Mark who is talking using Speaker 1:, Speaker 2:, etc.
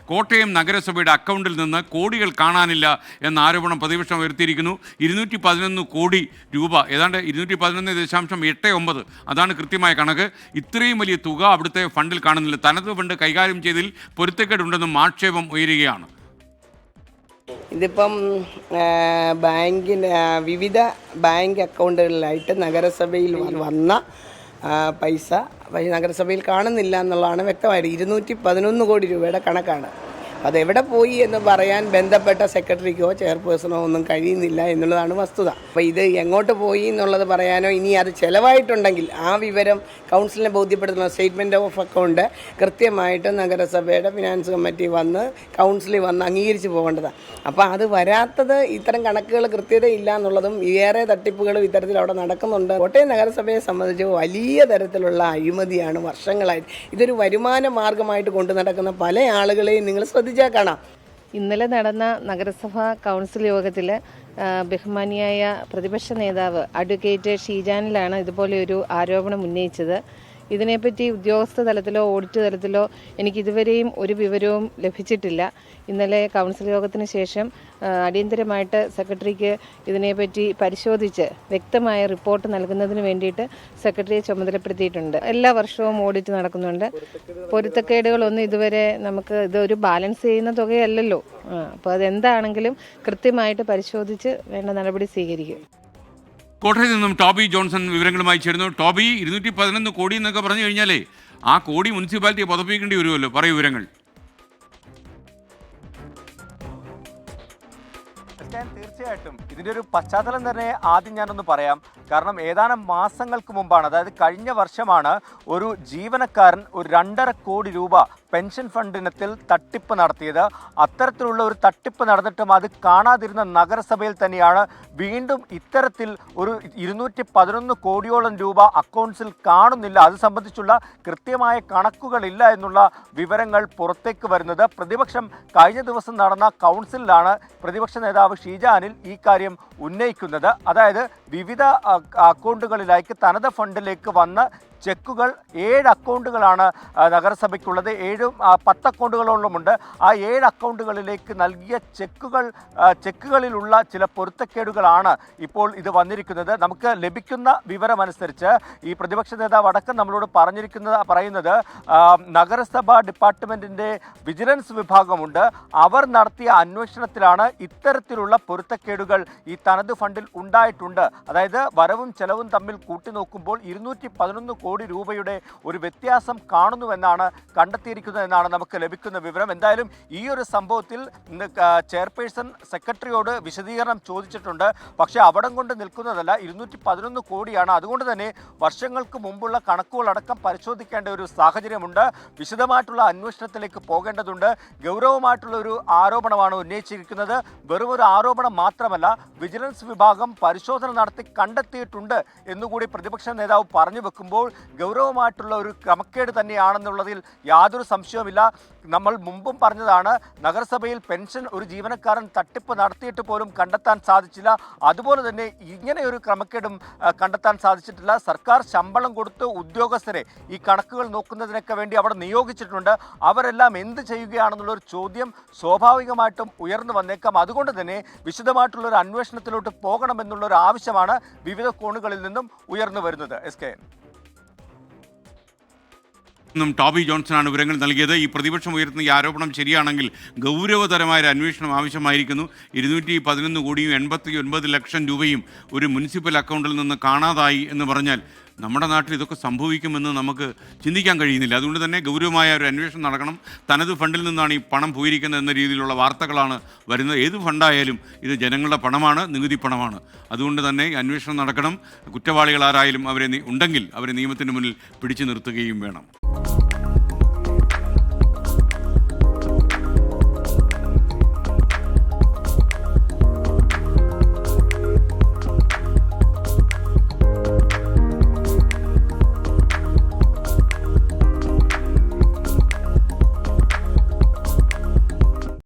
Speaker 1: കോട്ടയം നഗരസഭയുടെ അക്കൗണ്ടിൽ നിന്ന് കോടികൾ കാണാനില്ല എന്ന ആരോപണം പ്രതിപക്ഷം ഉയർത്തിയിരിക്കുന്നു. 211 കോടി രൂപ, ഏതാണ്ട് 211.89, അതാണ് കൃത്യമായ കണക്ക്. ഇത്രയും വലിയ തുക അവിടുത്തെ ഫണ്ടിൽ കാണുന്നില്ല. തനത് ഫണ്ട് കൈകാര്യം ചെയ്തതിൽ പൊരുത്തക്കേടുണ്ടെന്നും ആക്ഷേപം ഉയരുകയാണ്.
Speaker 2: ഇതിപ്പം വിവിധ ബാങ്ക് അക്കൗണ്ടുകളിലായിട്ട് നഗരസഭയിൽ വന്ന പൈസ നഗരസഭയിൽ കാണുന്നില്ല എന്നുള്ളതാണ് വ്യക്തമായിട്ട്. 211 കോടി രൂപയുടെ കണക്കാണ്. അതെവിടെ പോയി എന്ന് പറയാൻ ബന്ധപ്പെട്ട സെക്രട്ടറിക്കോ ചെയർപേഴ്സണോ ഒന്നും കഴിയുന്നില്ല എന്നുള്ളതാണ് വസ്തുത. അപ്പോൾ ഇത് എങ്ങോട്ട് പോയി എന്നുള്ളത് പറയാനോ, ഇനി അത് ചിലവായിട്ടുണ്ടെങ്കിൽ ആ വിവരം കൗൺസിലിനെ ബോധ്യപ്പെടുത്തുന്ന സ്റ്റേറ്റ്മെൻറ്റ് ഓഫ് അക്കൗണ്ട് കൃത്യമായിട്ട് നഗരസഭയുടെ ഫിനാൻസ് കമ്മിറ്റി വന്ന് കൗൺസിലിൽ വന്ന് അംഗീകരിച്ച് പോകേണ്ടതാണ്. അപ്പോൾ അത് വരാത്തത് ഇത്തരം കണക്കുകൾ കൃത്യതയില്ല എന്നുള്ളതും ഏറെ തട്ടിപ്പുകളും ഇത്തരത്തിൽ അവിടെ നടക്കുന്നുണ്ട്. കോട്ടയം നഗരസഭയെ സംബന്ധിച്ച് വലിയ തരത്തിലുള്ള അഴിമതിയാണ് വർഷങ്ങളായിട്ട്. ഇതൊരു വരുമാന മാർഗമായിട്ട് കൊണ്ടു നടക്കുന്ന പല ആളുകളെയും നിങ്ങൾ ശ്രദ്ധിച്ചാൽ കാണാം.
Speaker 3: ഇന്നലെ നടന്ന നഗരസഭാ കൗൺസിൽ യോഗത്തിൽ ബഹുമാനിയായ പ്രതിപക്ഷ നേതാവ് അഡ്വക്കേറ്റ് ഷീജാനിലാണ് ഇതുപോലെ ഒരു ആരോപണം ഉന്നയിച്ചത്. ഇതിനെപ്പറ്റി ഉദ്യോഗസ്ഥ തലത്തിലോ ഓഡിറ്റ് തലത്തിലോ എനിക്കിതുവരെയും ഒരു വിവരവും ലഭിച്ചിട്ടില്ല. ഇന്നലെ കൗൺസിൽ യോഗത്തിന് ശേഷം അടിയന്തരമായിട്ട് സെക്രട്ടറിക്ക് ഇതിനെപ്പറ്റി പരിശോധിച്ച് വ്യക്തമായ റിപ്പോർട്ട് നൽകുന്നതിന് വേണ്ടിയിട്ട് സെക്രട്ടറിയെ ചുമതലപ്പെടുത്തിയിട്ടുണ്ട്. എല്ലാ വർഷവും ഓഡിറ്റ് നടക്കുന്നുണ്ട്. പൊരുത്തക്കേടുകളൊന്നും ഇതുവരെ ഇതൊരു ബാലൻസ് ചെയ്യുന്ന തുകയല്ലല്ലോ. അപ്പോൾ അതെന്താണെങ്കിലും കൃത്യമായിട്ട് പരിശോധിച്ച് വേണ്ട നടപടി സ്വീകരിക്കും.
Speaker 1: കോട്ടയത്ത് നിന്നും ടോബി ജോൺസൺ വിവരങ്ങളുമായി ചേരുന്നു. ടോബി, 211 കോടി എന്നൊക്കെ പറഞ്ഞു കഴിഞ്ഞാലേ ആ കോടി മുനിസിപ്പാലിറ്റിയെ പതപ്പിക്കേണ്ടി വരുമല്ലോ. പറയൂ വിവരങ്ങൾ.
Speaker 4: തീർച്ചയായിട്ടും ഇതിൻ്റെ ഒരു പശ്ചാത്തലം തന്നെ ആദ്യം ഞാനൊന്ന് പറയാം. കാരണം ഏതാനും മാസങ്ങൾക്ക് മുമ്പാണ്, അതായത് കഴിഞ്ഞ വർഷമാണ്, ഒരു ജീവനക്കാരൻ ഒരു 2.5 കോടി രൂപ പെൻഷൻ ഫണ്ട് ഇനത്തിൽ തട്ടിപ്പ് നടത്തിയത്. അത്തരത്തിലുള്ള ഒരു തട്ടിപ്പ് നടന്നിട്ടും അത് കാണാതിരുന്ന നഗരസഭയിൽ തന്നെയാണ് വീണ്ടും ഇത്തരത്തിൽ ഒരു 211 കോടിയോളം രൂപ അക്കൗണ്ട്സിൽ കാണുന്നില്ല, അത് സംബന്ധിച്ചുള്ള കൃത്യമായ കണക്കുകളില്ല എന്നുള്ള വിവരങ്ങൾ പുറത്തേക്ക് വരുന്നത്. പ്രതിപക്ഷം കഴിഞ്ഞ ദിവസം നടന്ന കൗൺസിലിലാണ് പ്രതിപക്ഷ നേതാവ് ഷീജാനിൽ ഈ കാര്യം ഉന്നയിക്കുന്നത്. അതായത് വിവിധ അക്കൗണ്ടുകളിലേക്ക് തനത് ഫണ്ടിലേക്ക് വന്ന ചെക്കുകൾ 7 അക്കൗണ്ടുകളാണ് നഗരസഭയ്ക്കുള്ളത്. 10 അക്കൗണ്ടുകളോളമുണ്ട്. ആ 7 അക്കൗണ്ടുകളിലേക്ക് നൽകിയ ചെക്കുകളിലുള്ള ചില പൊരുത്തക്കേടുകളാണ് ഇപ്പോൾ ഇത് വന്നിരിക്കുന്നത്. നമുക്ക് ലഭിക്കുന്ന വിവരമനുസരിച്ച് ഈ പ്രതിപക്ഷ നേതാവ് അടക്കം നമ്മളോട് പറയുന്നത് നഗരസഭാ ഡിപ്പാർട്ട്മെൻറ്റിൻ്റെ വിജിലൻസ് വിഭാഗമുണ്ട്. അവർ നടത്തിയ അന്വേഷണത്തിലാണ് ഇത്തരത്തിലുള്ള പൊരുത്തക്കേടുകൾ ഈ തനത് ഫണ്ടിൽ ഉണ്ടായിട്ടുണ്ട്. അതായത് വരവും ചെലവും തമ്മിൽ കൂട്ടി നോക്കുമ്പോൾ 211 കോടി രൂപയുടെ ഒരു വ്യത്യാസം കാണുന്നുവെന്നാണ് കണ്ടെത്തിയിരിക്കുന്നത് എന്നാണ് നമുക്ക് ലഭിക്കുന്ന വിവരം. എന്തായാലും ഈ ഒരു സംഭവത്തിൽ ചെയർപേഴ്സൺ സെക്രട്ടറിയോട് വിശദീകരണം ചോദിച്ചിട്ടുണ്ട്. പക്ഷേ അവിടം കൊണ്ട് നിൽക്കുന്നതല്ല, 211 കോടിയാണ്. അതുകൊണ്ട് തന്നെ വർഷങ്ങൾക്ക് മുമ്പുള്ള കണക്കുകളടക്കം പരിശോധിക്കേണ്ട ഒരു സാഹചര്യമുണ്ട്. വിശദമായിട്ടുള്ള അന്വേഷണത്തിലേക്ക് പോകേണ്ടതുണ്ട്. ഗൗരവമായിട്ടുള്ള ഒരു ആരോപണമാണ് ഉന്നയിച്ചിരിക്കുന്നത്. വെറും ഒരു ആരോപണം മാത്രമല്ല, വിജിലൻസ് വിഭാഗം പരിശോധന നടത്തി കണ്ടെത്തിയിട്ടുണ്ട് എന്നുകൂടി പ്രതിപക്ഷ നേതാവ് പറഞ്ഞു വെക്കുമ്പോൾ ഗൗരവമായിട്ടുള്ള ഒരു ക്രമക്കേട് തന്നെയാണെന്നുള്ളതിൽ യാതൊരു സംശയവുമില്ല. നമ്മൾ മുമ്പും പറഞ്ഞതാണ്, നഗരസഭയിൽ പെൻഷൻ ഒരു ജീവനക്കാരൻ തട്ടിപ്പ് നടത്തിയിട്ട് പോലും കണ്ടെത്താൻ സാധിച്ചില്ല. അതുപോലെ തന്നെ ഇങ്ങനെ ഒരു ക്രമക്കേടും കണ്ടെത്താൻ സാധിച്ചിട്ടില്ല. സർക്കാർ ശമ്പളം കൊടുത്ത് ഉദ്യോഗസ്ഥരെ ഈ കണക്കുകൾ നോക്കുന്നതിനൊക്കെ വേണ്ടി അവിടെ നിയോഗിച്ചിട്ടുണ്ട്. അവരെല്ലാം എന്ത് ചെയ്യുകയാണെന്നുള്ളൊരു ചോദ്യം സ്വാഭാവികമായിട്ടും ഉയർന്നു വന്നേക്കാം. അതുകൊണ്ട് തന്നെ വിശദമായിട്ടുള്ളൊരു അന്വേഷണത്തിലോട്ട് പോകണമെന്നുള്ളൊരു ആവശ്യമാണ് വിവിധ കോണുകളിൽ നിന്നും ഉയർന്നു വരുന്നത്. SK
Speaker 1: ടോബി ജോൺസണാണ് വിവരങ്ങൾ നൽകിയത്. ഈ പ്രതിപക്ഷം ഉയർത്തുന്ന ഈ ആരോപണം ശരിയാണെങ്കിൽ ഗൗരവതരമായ ഒരു അന്വേഷണം ആവശ്യമായിരിക്കുന്നു. 211 കോടിയും 89 ലക്ഷം രൂപയും ഒരു മുനിസിപ്പൽ അക്കൗണ്ടിൽ നിന്ന് കാണാതായി എന്ന് പറഞ്ഞാൽ നമ്മുടെ നാട്ടിൽ ഇതൊക്കെ സംഭവിക്കുമെന്ന് നമുക്ക് ചിന്തിക്കാൻ കഴിയുന്നില്ല. അതുകൊണ്ട് തന്നെ ഗൗരവമായ ഒരു അന്വേഷണം നടക്കണം. തനത് ഫണ്ടിൽ നിന്നാണ് ഈ പണം പോയിരിക്കുന്നത് എന്ന രീതിയിലുള്ള വാർത്തകളാണ് വരുന്നത്. ഏത് ഫണ്ടായാലും ഇത് ജനങ്ങളുടെ പണമാണ്, നികുതി പണമാണ്. അതുകൊണ്ട് തന്നെ അന്വേഷണം നടക്കണം. കുറ്റവാളികൾ ആരായാലും ഉണ്ടെങ്കിൽ അവരെ നിയമത്തിന് മുന്നിൽ പിടിച്ചു നിർത്തുകയും വേണം.